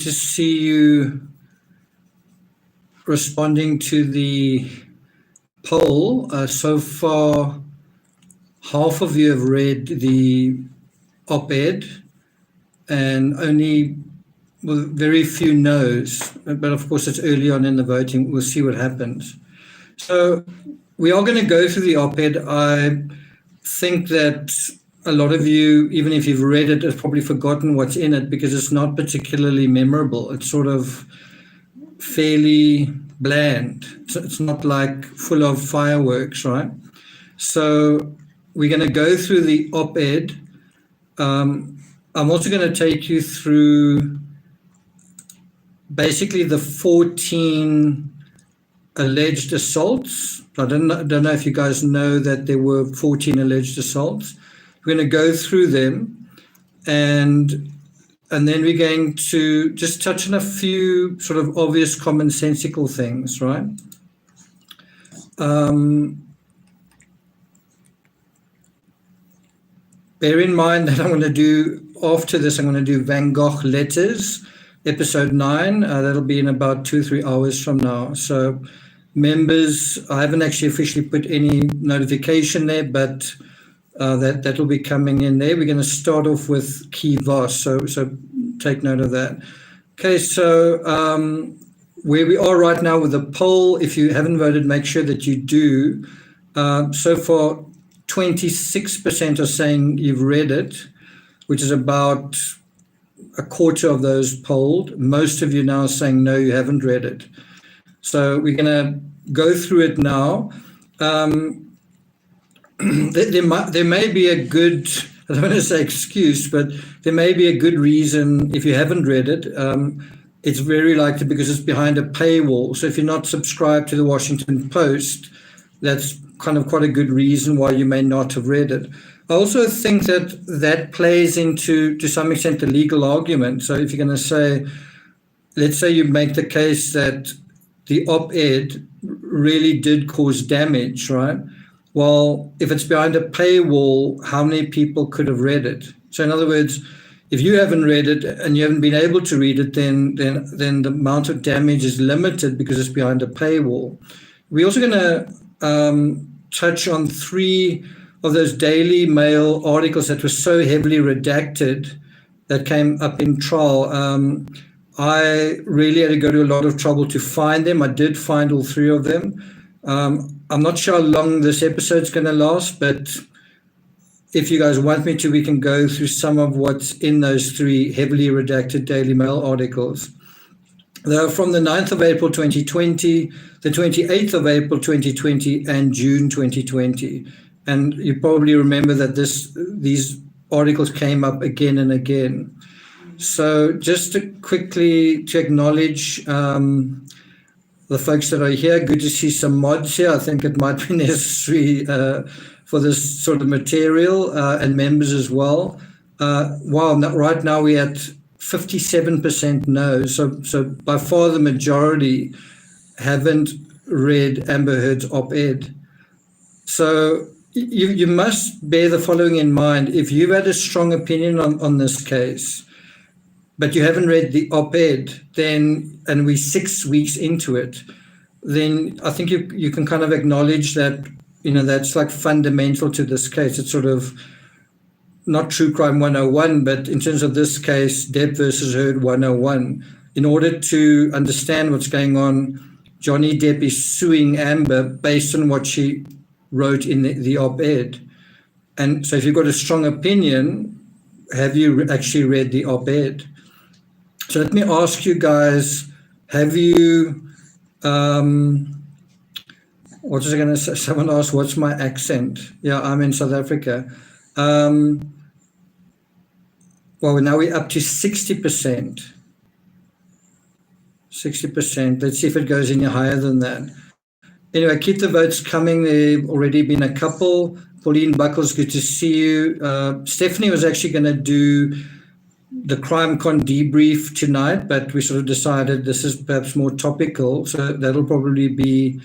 to see you responding to the poll. So far, half of you have read the op-ed and only very few no's, but of course it's early on in the voting. We'll see what happens. So we are going to go through the op-ed. I think that a lot of you, even if you've read it, have probably forgotten what's in it because it's not particularly memorable. It's sort of fairly bland. It's not like full of fireworks, right? So we're going to go through the op-ed. I'm also going to take you through basically the 14 alleged assaults. I don't know if you guys know that there were 14 alleged assaults. We're going to go through them, and then we're going to just touch on a few sort of obvious commonsensical things, right? Bear in mind that I'm going to do, after this, I'm going to do Van Gogh Letters, episode 9. That'll be in about 2 or 3 hours from now. So members, I haven't actually officially put any notification there, but that will be coming in there. We're going to start off with Key Voss, so take note of that. Okay, so where we are right now with the poll, if you haven't voted, make sure that you do. So far, 26% are saying you've read it, which is about a quarter of those polled. Most of you now are saying no, you haven't read it. So we're going to go through it now. There may be a good, I don't want to say excuse, but there may be a good reason if you haven't read it. It's very likely because it's behind a paywall. So if you're not subscribed to the Washington Post, that's kind of quite a good reason why you may not have read it. I also think that plays into, to some extent, the legal argument. So if you're going to say, let's say you make the case that the op-ed really did cause damage, right? Well, if it's behind a paywall, how many people could have read it? So in other words, if you haven't read it and you haven't been able to read it, then the amount of damage is limited because it's behind a paywall. We're also going to touch on 3 of those Daily Mail articles that were so heavily redacted that came up in trial. I really had to go to a lot of trouble to find them. I did find all 3 of them. I'm not sure how long this episode's going to last, but if you guys want me to, we can go through some of what's in those 3 heavily redacted Daily Mail articles. They're from the 9th of April 2020, the 28th of April 2020, and June 2020. And you probably remember that these articles came up again and again. So just to quickly acknowledge the folks that are here, good to see some mods here. I think it might be necessary for this sort of material, and members as well. Wow, right now we're at 57% no. So by far the majority haven't read Amber Heard's op-ed. So you must bear the following in mind. If you've had a strong opinion on this case, but you haven't read the op-ed, then, and we're 6 weeks into it, then I think you can kind of acknowledge that, that's like fundamental to this case. It's sort of not true crime 101, but in terms of this case, Depp versus Heard 101. In order to understand what's going on, Johnny Depp is suing Amber based on what she wrote in the op-ed. And so if you've got a strong opinion, have you actually read the op-ed? So let me ask you guys, have you, what was I going to say? Someone asked, what's my accent? Yeah, I'm in South Africa. Well, now we're up to 60%. 60%. Let's see if it goes any higher than that. Anyway, keep the votes coming. There have already been a couple. Pauline Buckles, good to see you. Stephanie was actually going to do the CrimeCon debrief tonight, but we sort of decided this is perhaps more topical. So that'll probably be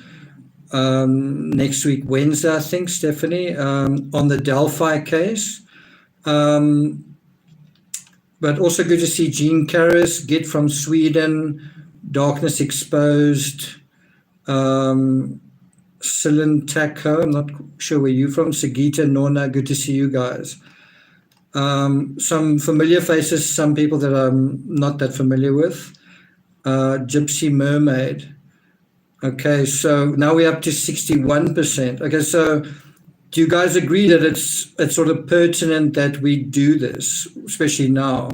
next week, Wednesday, I think, Stephanie, on the Delphi case. But also good to see Gene Karras, Get from Sweden, Darkness Exposed, Silentako, I'm not sure where you're from, Sagita, Norna, good to see you guys. Some familiar faces, some people that I'm not that familiar with. Gypsy Mermaid. Okay, so now we're up to 61%. Okay, so do you guys agree that it's sort of pertinent that we do this, especially now?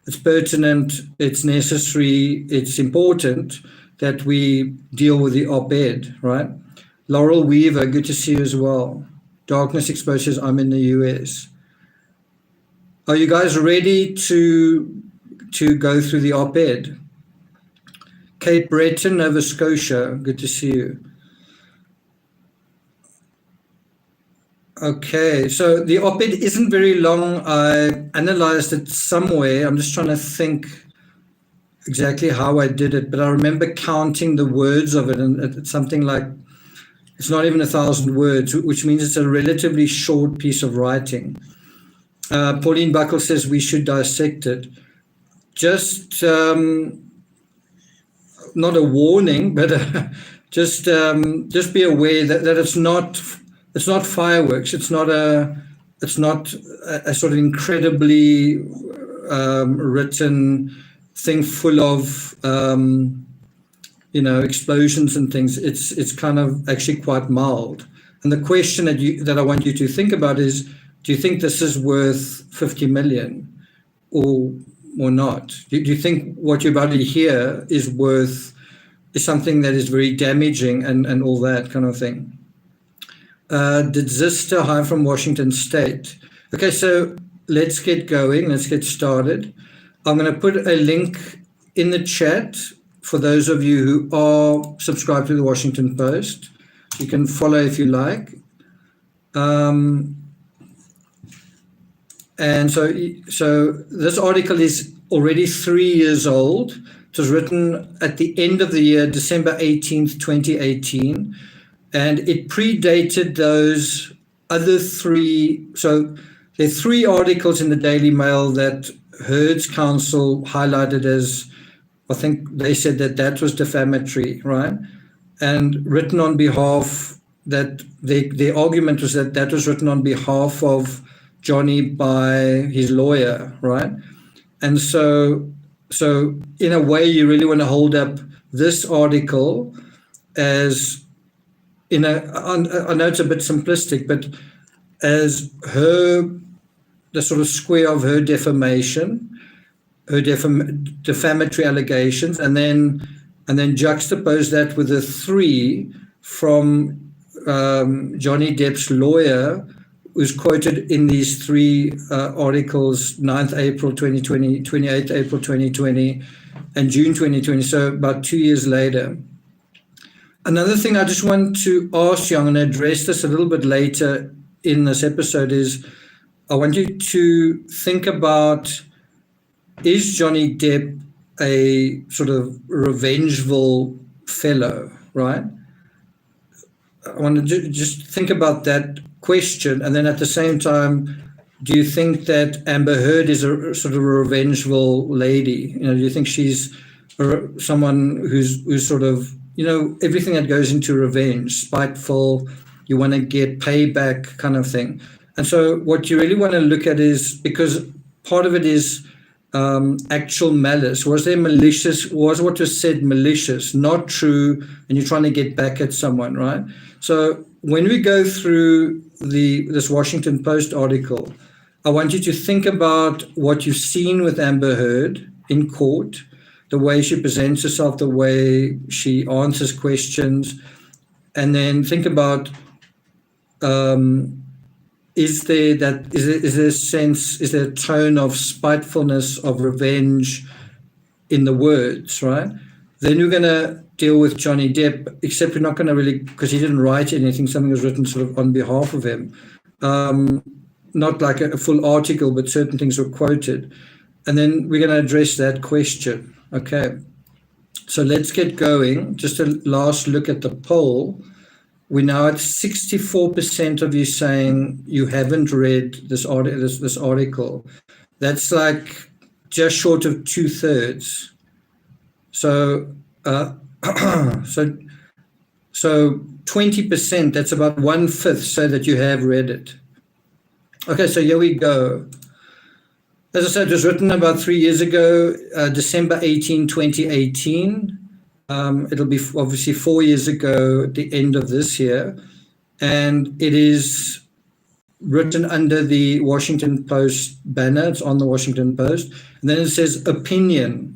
It's pertinent, it's necessary, it's important that we deal with the op-ed, right? Laurel Weaver, good to see you as well. Darkness Exposures, I'm in the US. Are you guys ready to go through the op-ed? Cape Breton, Nova Scotia, good to see you. Okay, so the op-ed isn't very long. I analyzed it somewhere. I'm just trying to think exactly how I did it, but I remember counting the words of it, and it's something like, it's not even 1,000 words, which means it's a relatively short piece of writing. Pauline Buckle says we should dissect it. Just not a warning, but just be aware that it's not fireworks. It's not a sort of incredibly written thing full of explosions and things. It's kind of actually quite mild. And the question that I want you to think about is, do you think this is worth 50 million or not? Do you think what you're about to hear is something that is very damaging and all that kind of thing? Did Zista, hi from Washington State. Okay, so let's get going. Let's get started. I'm going to put a link in the chat for those of you who are subscribed to the Washington Post. You can follow if you like. And so this article is already 3 years old. It was written at the end of the year, December 18th, 2018. And it predated those other three. So there are 3 articles in the Daily Mail that Heard's counsel highlighted as, I think they said that was defamatory, right? And written on behalf, that the argument was that was written on behalf of Johnny by his lawyer, right? And so in a way, you really want to hold up this article as, I know it's a bit simplistic, but as the sort of square of her defamation, her defamatory allegations, and then juxtapose that with the 3 from Johnny Depp's lawyer, who's quoted in these 3 articles, 9th April 2020, 28th April 2020, and June 2020, so about 2 years later. Another thing I just want to ask you, I'm going to address this a little bit later in this episode, is I want you to think about, is Johnny Depp a sort of revengeful fellow, right? I want to just think about that question. And then at the same time, do you think that Amber Heard is a sort of a revengeful lady? Do you think she's someone who's sort of, everything that goes into revenge, spiteful, you want to get payback kind of thing. And so what you really want to look at is, because part of it is actual malice. Was there malicious? Was what was said malicious, not true, and you're trying to get back at someone, right? So when we go through this Washington Post article, I want you to think about what you've seen with Amber Heard in court, the way she presents herself, the way she answers questions, and then think about, is there a sense, is there a tone of spitefulness, of revenge in the words, right? Then we're going to deal with Johnny Depp, except we're not going to really, because he didn't write anything, something was written sort of on behalf of him. Not like a full article, but certain things were quoted. And then we're going to address that question. Okay. So let's get going. Just a last look at the poll. We're now at 64% of you saying you haven't read this article. That's like just short of 2/3. So, so, so 20%, that's about 1/5, say that you have read it. Okay, so here we go. As I said, it was written about 3 years ago, December 18, 2018. It'll be obviously 4 years ago at the end of this year. And it is written under the Washington Post banner. It's on the Washington Post. And then it says, opinion.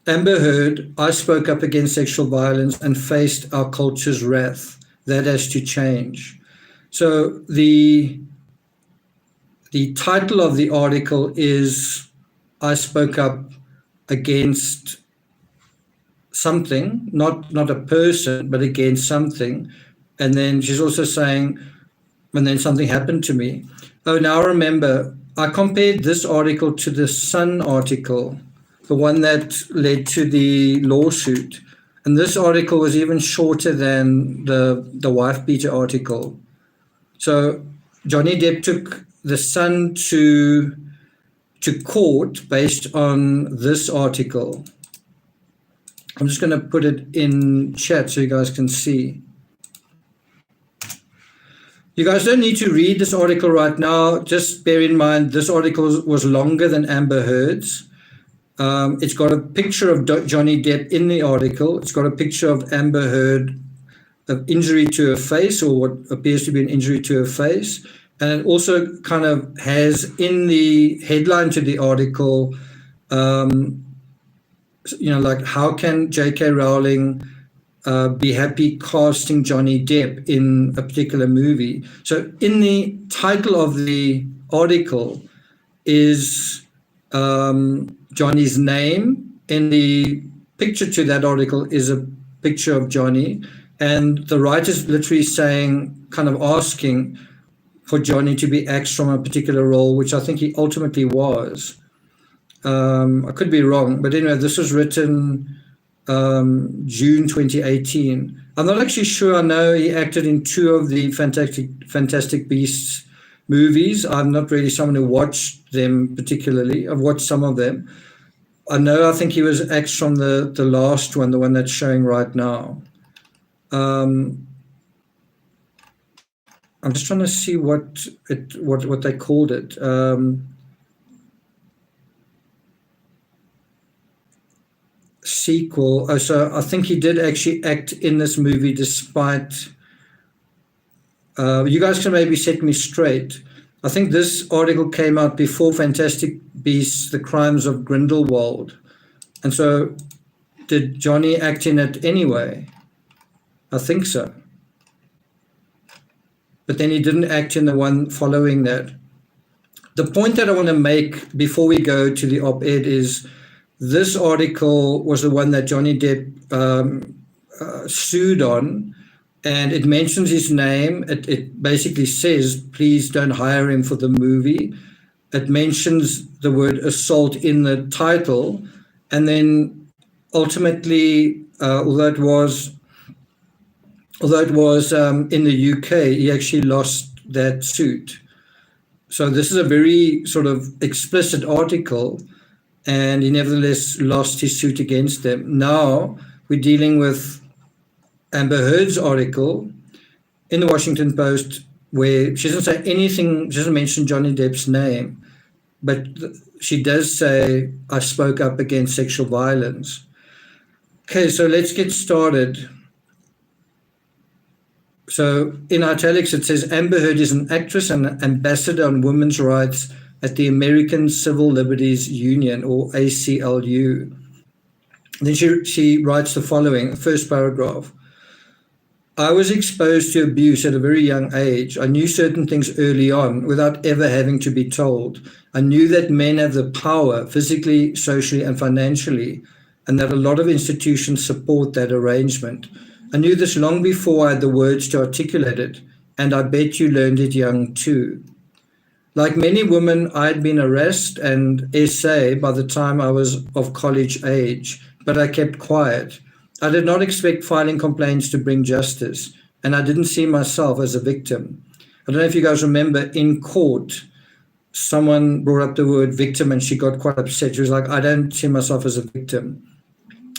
Amber Heard, I spoke up against sexual violence and faced our culture's wrath. That has to change. So the title of the article is, I spoke up against something, not a person, but against something. And then she's also saying, and then something happened to me. Oh, now remember, I compared this article to the Sun article, the one that led to the lawsuit. And this article was even shorter than the wife beater article. So Johnny Depp took the Sun to court based on this article. I'm just going to put it in chat so you guys can see. You guys don't need to read this article right now. Just bear in mind, this article was longer than Amber Heard's. It's got a picture of Johnny Depp in the article. It's got a picture of Amber Heard, of injury to her face, or what appears to be an injury to her face. And it also kind of has in the headline to the article, like, how can J.K. Rowling be happy casting Johnny Depp in a particular movie? So in the title of the article is Johnny's name. In the picture to that article is a picture of Johnny. And the writer's literally saying, kind of asking for Johnny to be axed from a particular role, which I think he ultimately was. I could be wrong, but anyway, this was written June 2018. I'm not actually sure. I know he acted in 2 of the Fantastic Beasts movies. I'm not really someone who watched them particularly. I've watched some of them. I think he was axed from the last one, the one that's showing right now. I'm just trying to see what they called it. Sequel. Oh, so I think he did actually act in this movie despite. You guys can maybe set me straight. I think this article came out before Fantastic Beasts: The Crimes of Grindelwald, and so did Johnny act in it anyway? I think so. But then he didn't act in the one following that. The point that I want to make before we go to the op-ed is this article was the one that Johnny Depp sued on, and it mentions his name. It basically says, please don't hire him for the movie. It mentions the word assault in the title, and then ultimately, although it was in the UK, he actually lost that suit. So this is a very sort of explicit article, and he nevertheless lost his suit against them. Now we're dealing with Amber Heard's article in the Washington Post, where she doesn't say anything, she doesn't mention Johnny Depp's name, but she does say, I spoke up against sexual violence. Okay, so let's get started. So in italics, it says Amber Heard is an actress and ambassador on women's rights at the American Civil Liberties Union, or ACLU. Then she writes the following, first paragraph. I was exposed to abuse at a very young age. I knew certain things early on without ever having to be told. I knew that men have the power physically, socially, and financially, and that a lot of institutions support that arrangement. I knew this long before I had the words to articulate it, and I bet you learned it young too. Like many women, I had been harassed and essayed by the time I was of college age, but I kept quiet. I did not expect filing complaints to bring justice, and I didn't see myself as a victim. I don't know if you guys remember in court, someone brought up the word victim and she got quite upset. She was like, I don't see myself as a victim.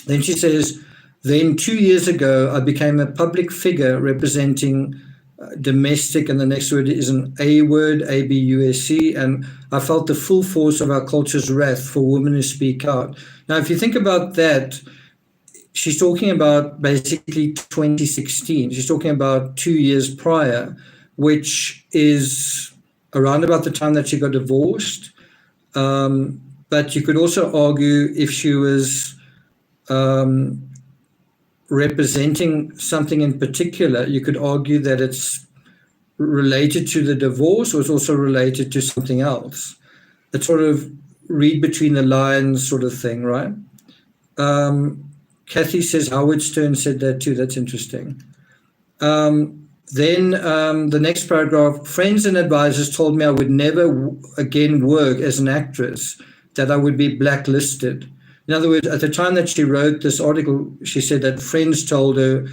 Then she says, then 2 years ago, I became a public figure representing domestic, and the next word is an A word, ABUSC, and I felt the full force of our culture's wrath for women who speak out. Now, if you think about that, she's talking about basically 2016. She's talking about 2 years prior, which is around about the time that she got divorced. But you could also argue if she was representing something in particular, you could argue that it's related to the divorce or it's also related to something else. It's sort of read between the lines sort of thing, right? Kathy says Howard Stern said that too. That's interesting. Then the next paragraph, friends and advisors told me I would never again work as an actress, that I would be blacklisted. In other words, at the time that she wrote this article, she said that friends told her,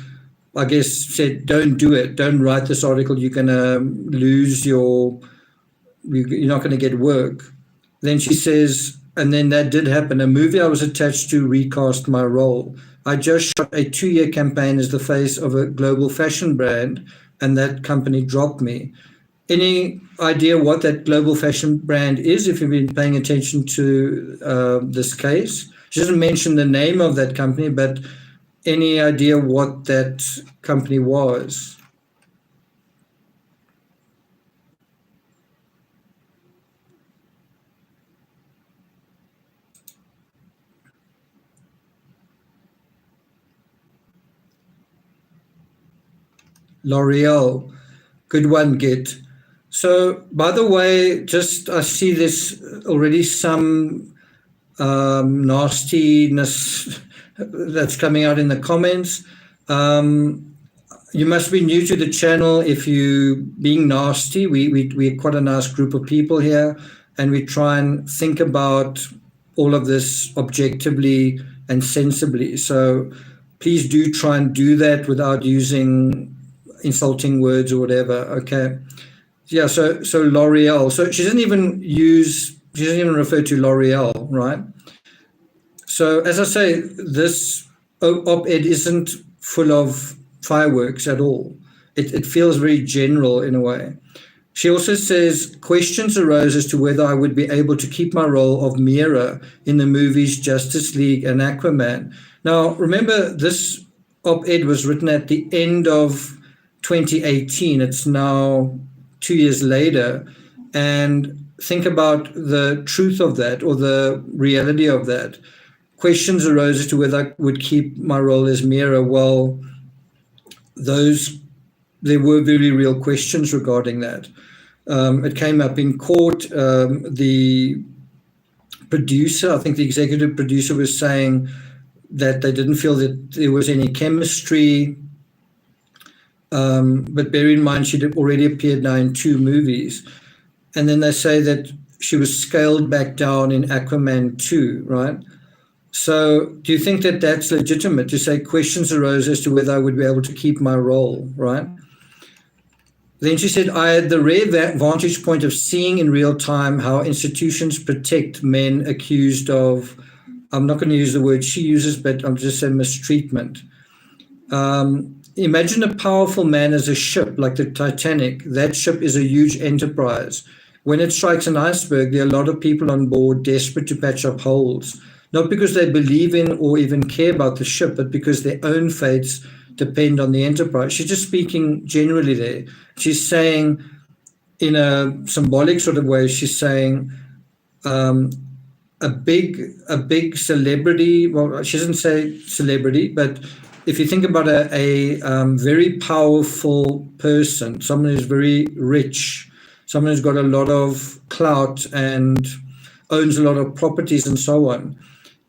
I guess, said, don't do it. Don't write this article. You're going to lose you're not going to get work. Then she says, and then that did happen. A movie I was attached to recast my role. I just shot a 2-year campaign as the face of a global fashion brand, and that company dropped me. Any idea what that global fashion brand is, if you've been paying attention to this case? She doesn't mention the name of that company, but any idea what that company was? L'Oreal. Good one, Git. So, by the way, just I see this already some nastiness that's coming out in the comments. You must be new to the channel if you being nasty. We're quite a nice group of people here, and we try and think about all of this objectively and sensibly. So please do try and do that without using insulting words or whatever. Okay. Yeah, so L'Oreal. So she doesn't even refer to L'Oreal, right? So as I say, this op-ed isn't full of fireworks at all. It feels very general in a way. She also says, questions arose as to whether I would be able to keep my role of Mera in the movies Justice League and Aquaman. Now, remember, this op-ed was written at the end of 2018. It's now 2 years later. And think about the truth of that or the reality of that. Questions arose as to whether I would keep my role as Mera. Well, there were very real questions regarding that. It came up in court. The producer, I think the executive producer, was saying that they didn't feel that there was any chemistry. But bear in mind, she'd already appeared now in 2 movies. And then they say that she was scaled back down in Aquaman 2, right? So do you think that that's legitimate to say questions arose as to whether I would be able to keep my role, right? Then she said, I had the rare vantage point of seeing in real time how institutions protect men accused of, I'm not going to use the word she uses, but I'm just saying mistreatment. Imagine a powerful man as a ship like the Titanic. That ship is a huge enterprise. When it strikes an iceberg, there are a lot of people on board desperate to patch up holes, not because they believe in or even care about the ship, but because their own fates depend on the enterprise. She's just speaking generally there. She's saying, in a symbolic sort of way, she's saying a big celebrity. Well, she doesn't say celebrity, but if you think about a very powerful person, someone who's very rich, someone who's got a lot of clout and owns a lot of properties and so on,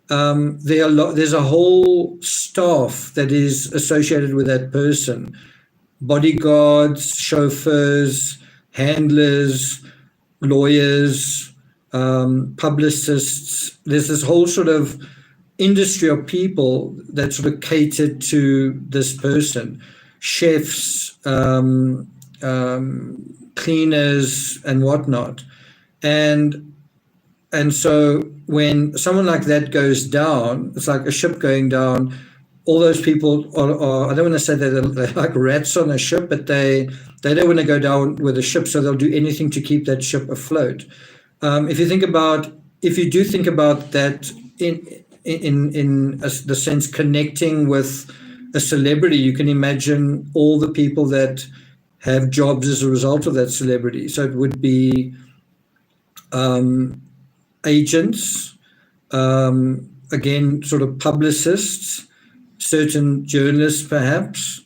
there's a whole staff that is associated with that person. Bodyguards, chauffeurs, handlers, lawyers, publicists. There's this whole sort of industry of people that sort of catered to this person. Chefs, cleaners and whatnot. And so when someone like that goes down, it's like a ship going down. All those people are I don't want to say that they're like rats on a ship, but they don't want to go down with the ship, so they'll do anything to keep that ship afloat. If you do think about that in the sense connecting with a celebrity, you can imagine all the people that have jobs as a result of that celebrity. So it would be agents, again, sort of publicists, certain journalists, perhaps,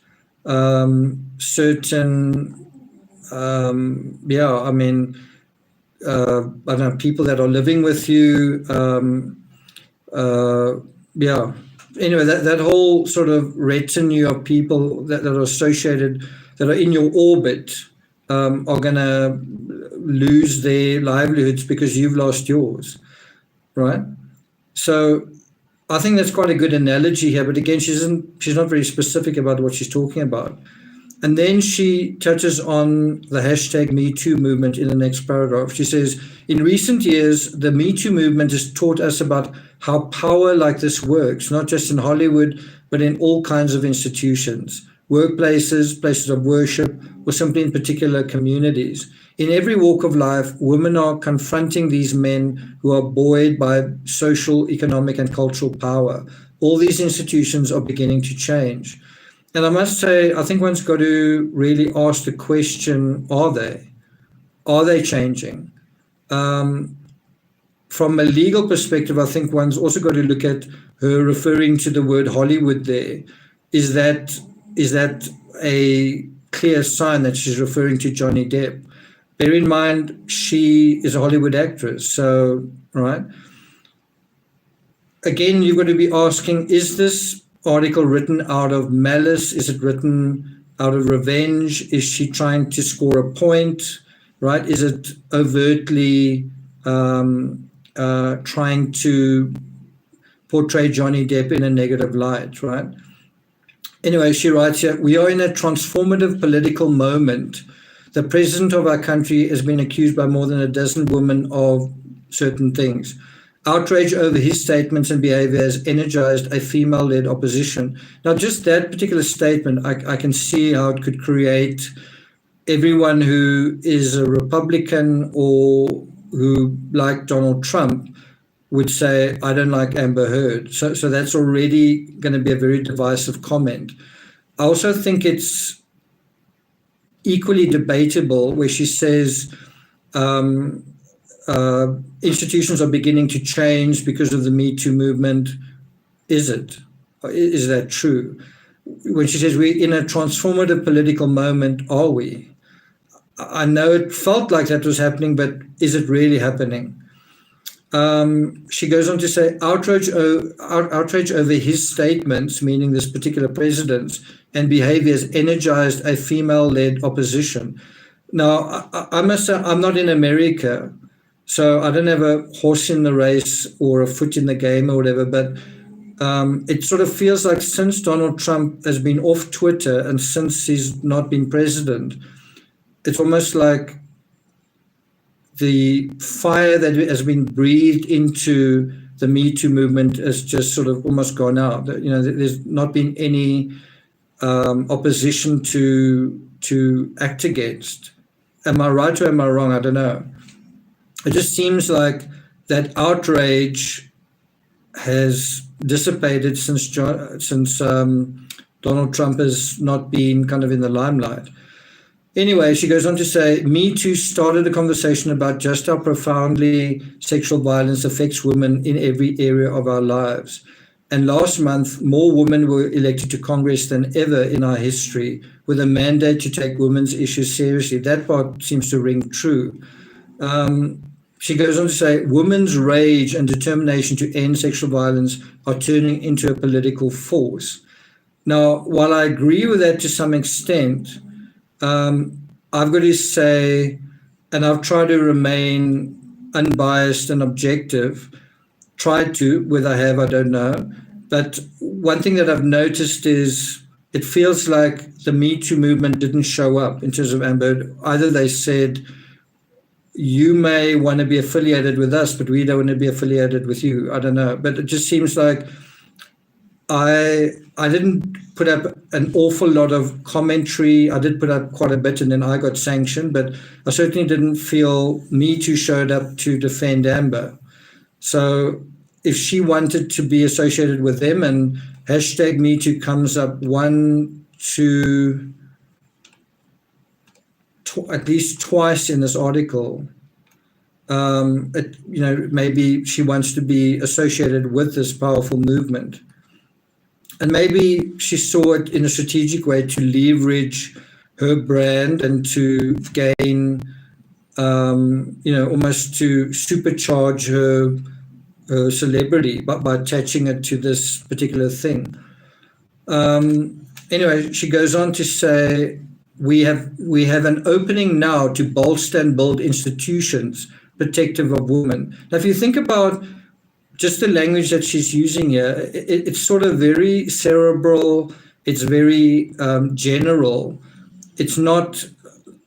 certain, I mean, I don't know, people that are living with you. Anyway, that whole sort of retinue of people that are associated, that are in your orbit, are going to lose their livelihoods because you've lost yours, right? So I think that's quite a good analogy here, but again, she's not very specific about what she's talking about. And then she touches on the hashtag #MeToo movement in the next paragraph. She says, in recent years, the Me Too movement has taught us about how power like this works, not just in Hollywood, but in all kinds of institutions, workplaces, places of worship, or simply in particular communities. In every walk of life, women are confronting these men who are buoyed by social, economic, and cultural power. All these institutions are beginning to change. And I must say, I think one's got to really ask the question, are they? Are they changing? From a legal perspective, I think one's also got to look at her referring to the word Hollywood there. Is that a clear sign that she's referring to Johnny Depp? Bear in mind, she is a Hollywood actress, so, right? Again, you've got to be asking, is this article written out of malice? Is it written out of revenge? Is she trying to score a point, right? Is it overtly trying to portray Johnny Depp in a negative light, right? Anyway, she writes here, we are in a transformative political moment. The president of our country has been accused by more than a dozen women of certain things. Outrage over his statements and behavior has energized a female-led opposition. Now, just that particular statement, I can see how it could create everyone who is a Republican or who, like Donald Trump, would say, I don't like Amber Heard. So that's already going to be a very divisive comment. I also think it's equally debatable where she says institutions are beginning to change because of the Me Too movement. Is it? Is that true? When she says we're in a transformative political moment, are we? I know it felt like that was happening, but is it really happening? She goes on to say, outrage over his statements, meaning this particular president's, and behaviors energized a female-led opposition. Now, I must say, I'm not in America, so I don't have a horse in the race or a foot in the game or whatever, but it sort of feels like since Donald Trump has been off Twitter and since he's not been president, it's almost like the fire that has been breathed into the Me Too movement has just sort of almost gone out. You know, there's not been any opposition to act against. Am I right or am I wrong? I don't know. It just seems like that outrage has dissipated since Donald Trump has not been kind of in the limelight. Anyway, she goes on to say, Me Too started a conversation about just how profoundly sexual violence affects women in every area of our lives. And last month, more women were elected to Congress than ever in our history, with a mandate to take women's issues seriously. That part seems to ring true. She goes on to say, women's rage and determination to end sexual violence are turning into a political force. Now, while I agree with that to some extent, I've got to say, and I've tried to remain unbiased and objective, tried to, whether I have, I don't know. But one thing that I've noticed is it feels like the Me Too movement didn't show up in terms of Amber. Either they said, you may want to be affiliated with us, but we don't want to be affiliated with you. I don't know. But it just seems like I didn't put up an awful lot of commentary. I did put up quite a bit, and then I got sanctioned, but I certainly didn't feel Me Too showed up to defend Amber. So if she wanted to be associated with them, and hashtag Me Too comes up at least twice in this article, maybe she wants to be associated with this powerful movement. And maybe she saw it in a strategic way to leverage her brand and to gain, almost to supercharge her celebrity by attaching it to this particular thing. Anyway, she goes on to say, we have an opening now to bolster and build institutions protective of women. Now, if you think about just the language that she's using here, it's sort of very cerebral. It's very general. It's not.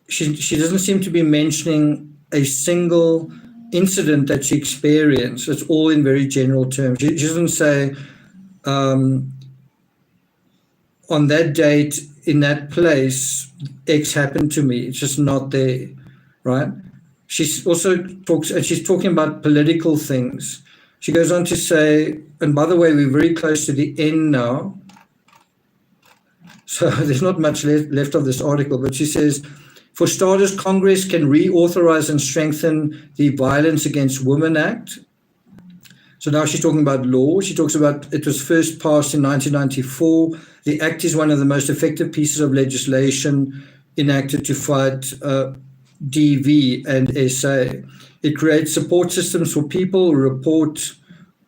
She doesn't seem to be mentioning a single incident that she experienced. It's all in very general terms. She doesn't say, on that date, in that place, X happened to me. It's just not there, right? She's also she's talking about political things. She goes on to say, and by the way, we're very close to the end now, so there's not much left of this article, but she says, for starters, Congress can reauthorize and strengthen the Violence Against Women Act. So now she's talking about law. She talks about it was first passed in 1994. The act is one of the most effective pieces of legislation enacted to fight DV and SA. It creates support systems for people who report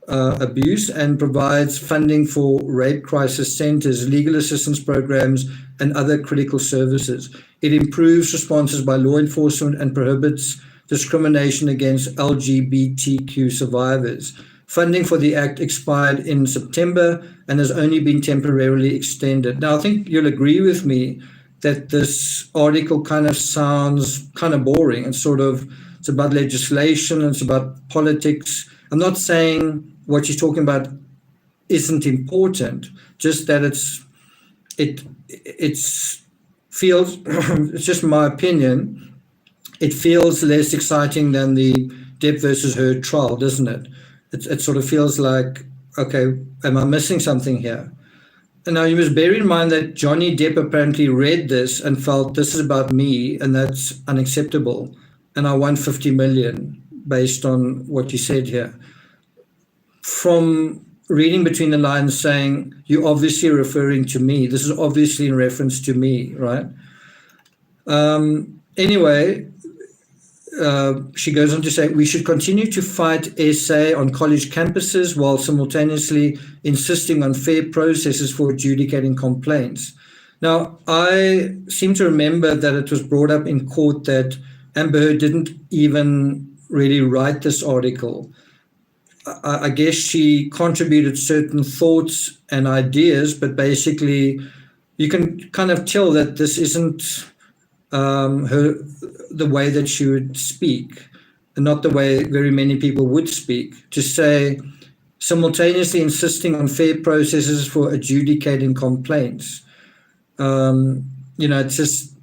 abuse and provides funding for rape crisis centers, legal assistance programs, and other critical services. It improves responses by law enforcement and prohibits discrimination against LGBTQ survivors. Funding for the act expired in September and has only been temporarily extended. Now, I think you'll agree with me that this article kind of sounds kind of boring. It's about legislation, it's about politics. I'm not saying what she's talking about isn't important, just that it feels, it's just my opinion, it feels less exciting than the Depp versus Heard trial, doesn't it? It sort of feels like, okay, am I missing something here? And now you must bear in mind that Johnny Depp apparently read this and felt this is about me and that's unacceptable. And I want 50 million based on what you said here. From reading between the lines saying, you're obviously referring to me. This is obviously in reference to me, right? Anyway, she goes on to say, we should continue to fight SA on college campuses while simultaneously insisting on fair processes for adjudicating complaints. Now, I seem to remember that it was brought up in court that Amber Heard didn't even really write this article. I guess she contributed certain thoughts and ideas, but basically you can kind of tell that this isn't the way that she would speak, and not the way very many people would speak. To say simultaneously insisting on fair processes for adjudicating complaints. It's just,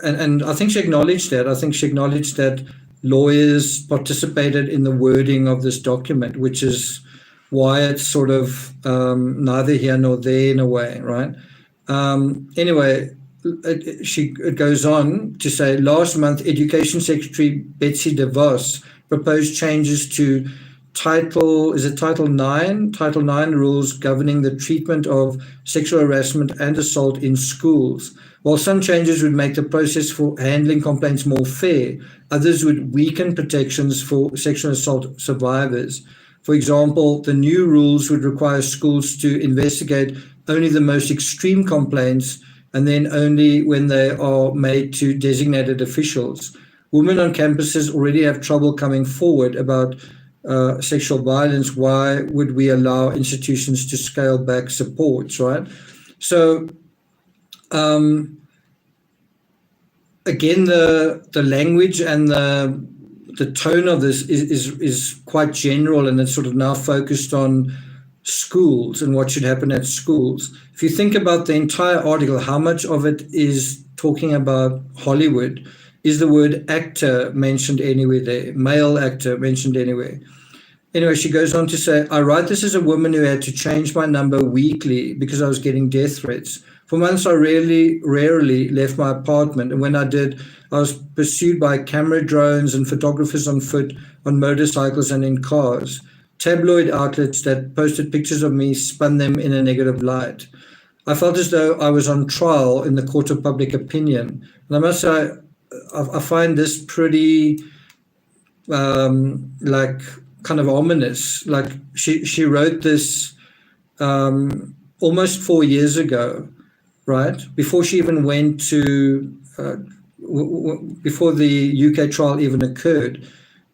and I think she acknowledged that. I think she acknowledged that lawyers participated in the wording of this document, which is why it's sort of neither here nor there in a way, right? Anyway, it goes on to say, last month, Education Secretary Betsy DeVos proposed changes to Title 9 rules governing the treatment of sexual harassment and assault in schools. While some changes would make the process for handling complaints more fair, others would weaken protections for sexual assault survivors. For example, the new rules would require schools to investigate only the most extreme complaints and then only when they are made to designated officials. Women on campuses already have trouble coming forward about sexual violence. Why would we allow institutions to scale back supports, right? So, again, the language and the the tone of this is quite general, and it's sort of now focused on schools and what should happen at schools. If you think about the entire article, how much of it is talking about Hollywood? Is the word actor mentioned anywhere there? Male actor mentioned anywhere? Anyway, she goes on to say, I write this as a woman who had to change my number weekly because I was getting death threats. For months, I rarely left my apartment. And when I did, I was pursued by camera drones and photographers on foot, on motorcycles and in cars. Tabloid outlets that posted pictures of me spun them in a negative light. I felt as though I was on trial in the court of public opinion. And I must say, I find this pretty like kind of ominous. Like she wrote this almost 4 years ago, right? Before she even went to, before the UK trial even occurred.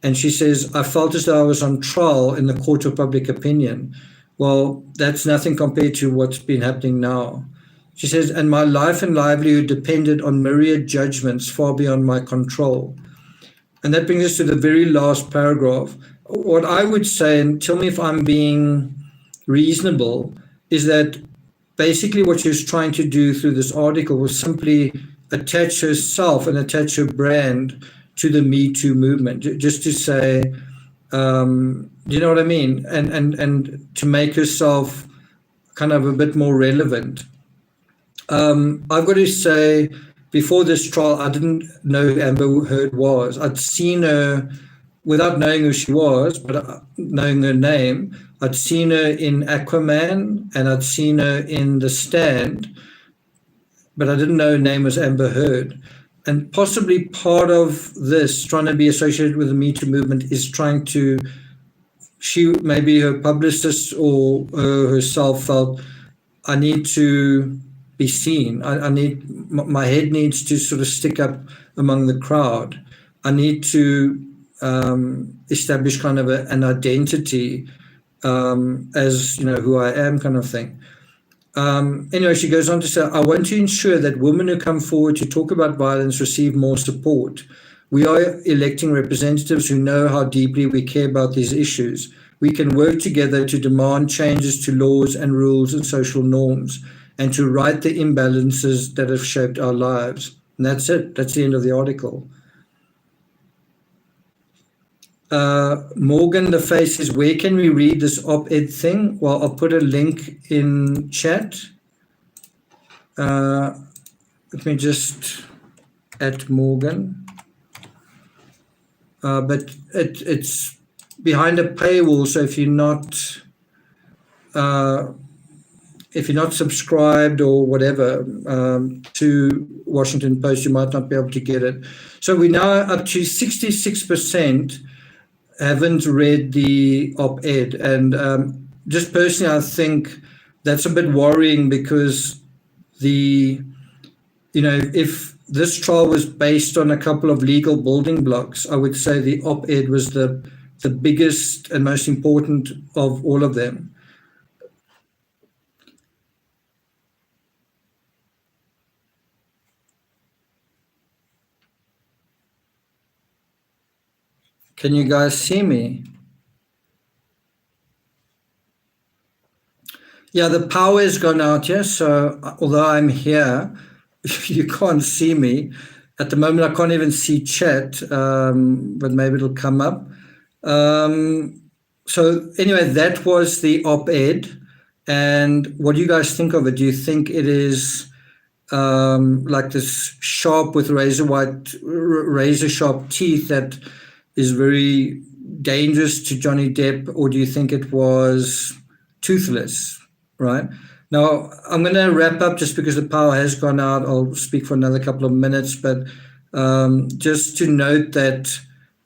And she says, I felt as though I was on trial in the court of public opinion. Well, that's nothing compared to what's been happening now. She says, and my life and livelihood depended on myriad judgments far beyond my control. And that brings us to the very last paragraph. What I would say, and tell me if I'm being reasonable, is that basically what she was trying to do through this article was simply attach herself and attach her brand to the Me Too movement, just to say, you know what I mean? And to make herself kind of a bit more relevant. I've got to say, before this trial, I didn't know who Amber Heard was. I'd seen her without knowing who she was, but knowing her name. I'd seen her in Aquaman and I'd seen her in The Stand, but I didn't know her name was Amber Heard. And possibly part of this, trying to be associated with the Me Too movement, is trying to, she, maybe her publicist or herself felt, I need to be seen. I need, my head needs to sort of stick up among the crowd. I need to establish kind of an identity as, you know, who I am, kind of thing. Anyway, she goes on to say, I want to ensure that women who come forward to talk about violence receive more support. We are electing representatives who know how deeply we care about these issues. We can work together to demand changes to laws and rules and social norms, and to right the imbalances that have shaped our lives. And that's it. That's the end of the article. Morgan the Face says, where can we read this op-ed thing? Well, I'll put a link in chat. Let me just at Morgan. But it's behind a paywall, so if you're not subscribed or whatever to Washington Post, you might not be able to get it. So we're now up to 66% haven't read the op-ed. And just personally, I think that's a bit worrying, because if this trial was based on a couple of legal building blocks, I would say the op-ed was the biggest and most important of all of them. Can you guys see me? Yeah, the power has gone out here. So although I'm here, you can't see me. At the moment, I can't even see chat, but maybe it'll come up. So anyway, that was the op-ed. And what do you guys think of it? Do you think it is like this sharp with razor sharp teeth that is very dangerous to Johnny Depp, or do you think it was toothless, right? Now, I'm going to wrap up just because the power has gone out. I'll speak for another couple of minutes, but just to note that,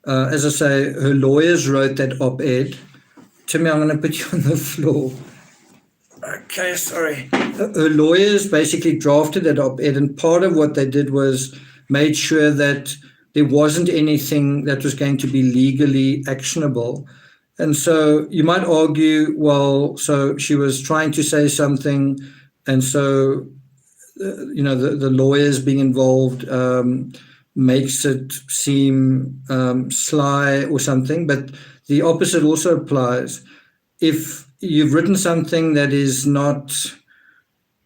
as I say, her lawyers wrote that op-ed. Timmy, I'm going to put you on the floor. Okay, sorry. Her lawyers basically drafted that op-ed, and part of what they did was made sure that there wasn't anything that was going to be legally actionable. And so you might argue, well, so she was trying to say something, and so, the lawyers being involved makes it seem sly or something. But the opposite also applies. If you've written something that is not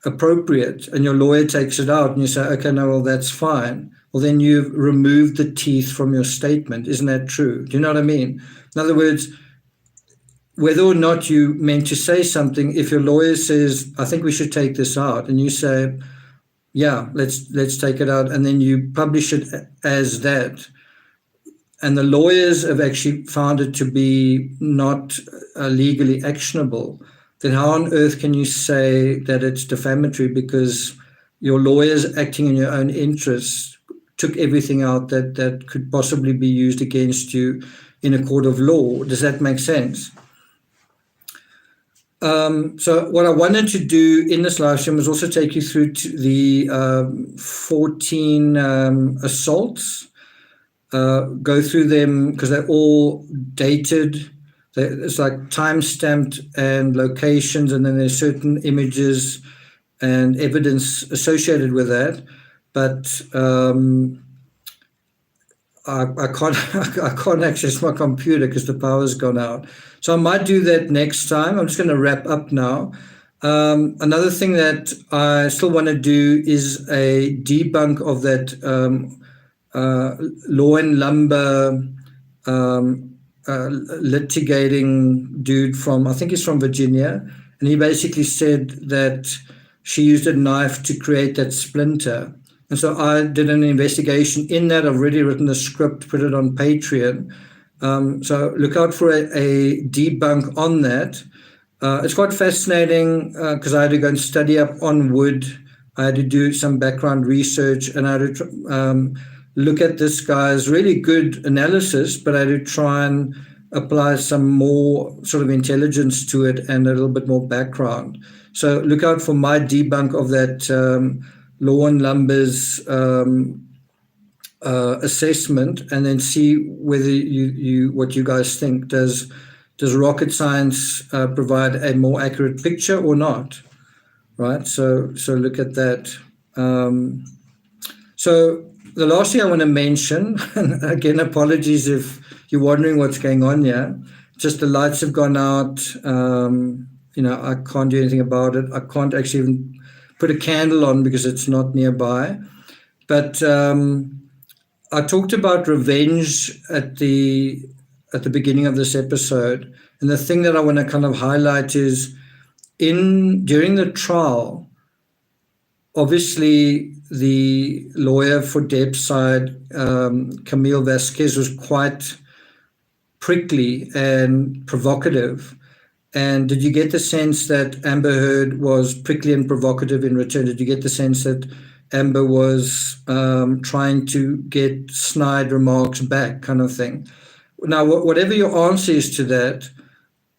appropriate and your lawyer takes it out and you say, okay, no, well, that's fine. Well, then you've removed the teeth from your statement. Isn't that true? Do you know what I mean? In other words, whether or not you meant to say something, if your lawyer says, I think we should take this out, and you say, yeah, let's take it out, and then you publish it as that, and the lawyers have actually found it to be not legally actionable, then how on earth can you say that it's defamatory because your lawyers acting in your own interests took everything out that could possibly be used against you in a court of law? Does that make sense? So what I wanted to do in this live stream was also take you through to the 14 assaults, go through them because they're all dated. It's like time-stamped and locations, and then there's certain images and evidence associated with that. But I can't access my computer because the power's gone out. So I might do that next time. I'm just going to wrap up now. Another thing that I still want to do is a debunk of that Law and Lumber litigating dude from, I think he's from Virginia. And he basically said that she used a knife to create that splinter. And so I did an investigation in that. I've already written a script, put it on Patreon. So look out for a debunk on that. It's quite fascinating because I had to go and study up on wood. I had to do some background research, and I had to look at this guy's really good analysis, but I had to try and apply some more sort of intelligence to it and a little bit more background. So look out for my debunk of that Law and Lumber's assessment, and then see whether you what you guys think. Does rocket science provide a more accurate picture or not? Right. So look at that. So the last thing I want to mention, and again, apologies if you're wondering what's going on here. Just the lights have gone out. I can't do anything about it. I can't actually even put a candle on because it's not nearby. But I talked about revenge at the beginning of this episode, and the thing that I want to kind of highlight is during the trial, obviously the lawyer for Depp's side, Camille Vasquez, was quite prickly and provocative. And did you get the sense that Amber Heard was prickly and provocative in return? Did you get the sense that Amber was trying to get snide remarks back, kind of thing? Now, whatever your answer is to that,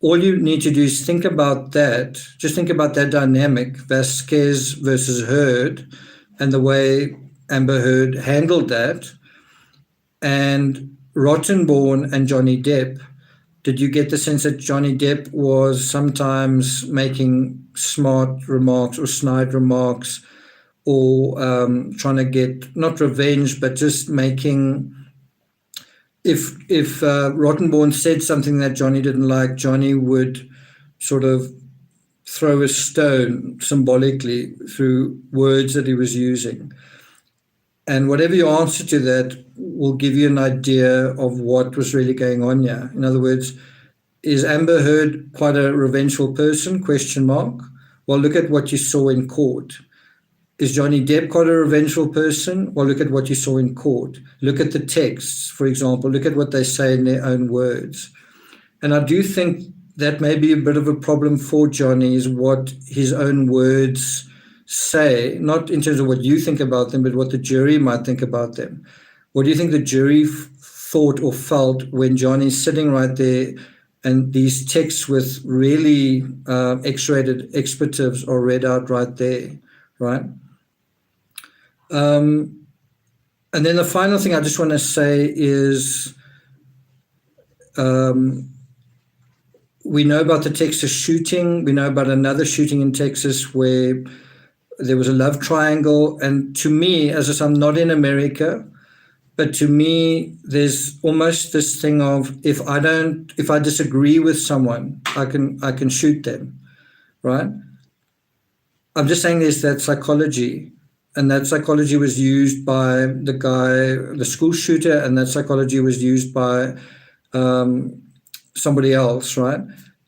all you need to do is think about that. Just think about that dynamic, Vasquez versus Heard, and the way Amber Heard handled that. And Rottenborn and Johnny Depp, did you get the sense that Johnny Depp was sometimes making smart remarks or snide remarks, or trying to get, not revenge, but just making, if Rottenborn said something that Johnny didn't like, Johnny would sort of throw a stone symbolically through words that he was using. And whatever your answer to that will give you an idea of what was really going on here. In other words, is Amber Heard quite a revengeful person? Question mark. Well, look at what you saw in court. Is Johnny Depp quite a revengeful person? Well, look at what you saw in court. Look at the texts, for example. Look at what they say in their own words. And I do think that may be a bit of a problem for Johnny, is what his own words say, not in terms of what you think about them, but what the jury might think about them. What do you think the jury thought or felt when Johnny's sitting right there and these texts with really X-rated expletives are read out right there, right? And then the final thing I just want to say is we know about the Texas shooting. We know about another shooting in Texas where there was a love triangle. And to me, as I said, I'm not in America, But to me, there's almost this thing of if I disagree with someone, I can shoot them, right? I'm just saying there's that psychology, and that psychology was used by the school shooter, and that psychology was used by somebody else, right?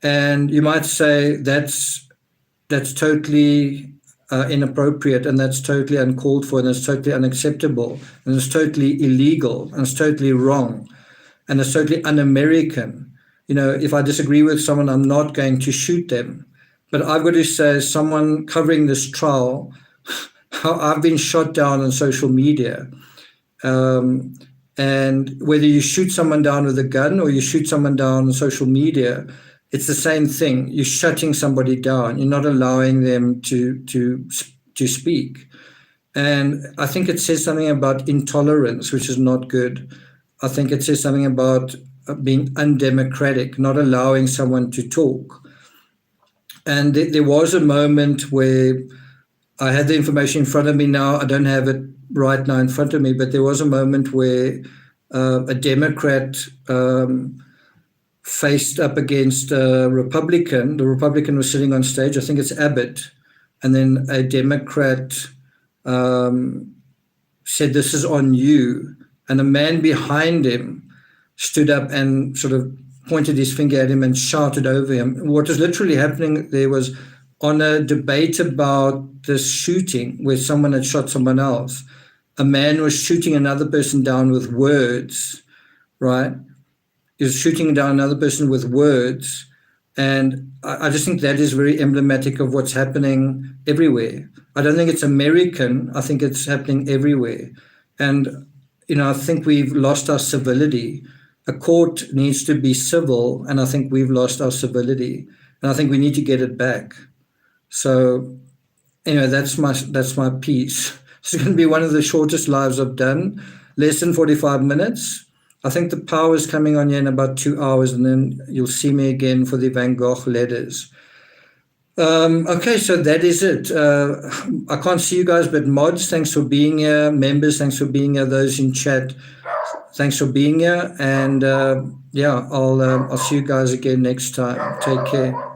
And you might say that's totally inappropriate, and that's totally uncalled for, and it's totally unacceptable, and it's totally illegal, and it's totally wrong, and it's totally un-American. If I disagree with someone, I'm not going to shoot them. But I've got to say, as someone covering this trial, how I've been shot down on social media. And whether you shoot someone down with a gun or you shoot someone down on social media, it's the same thing. You're shutting somebody down. You're not allowing them to speak. And I think it says something about intolerance, which is not good. I think it says something about being undemocratic, not allowing someone to talk. And there was a moment where I had the information in front of me now. I don't have it right now in front of me, but there was a moment where a Democrat faced up against a Republican. The Republican was sitting on stage, I think it's Abbott, and then a Democrat said, "This is on you." And a man behind him stood up and sort of pointed his finger at him and shouted over him. What was literally happening there was, on a debate about this shooting where someone had shot someone else, a man was shooting another person down with words, right? He was shooting down another person with words. And I just think that is very emblematic of what's happening everywhere. I don't think it's American. I think it's happening everywhere. And, I think we've lost our civility. A court needs to be civil, and I think we've lost our civility, and I think we need to get it back. So, that's my piece. It's going to be one of the shortest lives I've done, less than 45 minutes. I think the power is coming on here in about 2 hours, and then you'll see me again for the Van Gogh letters. Okay, so that is it. I can't see you guys, but mods, thanks for being here. Members, thanks for being here. Those in chat, thanks for being here. And I'll see you guys again next time. Take care.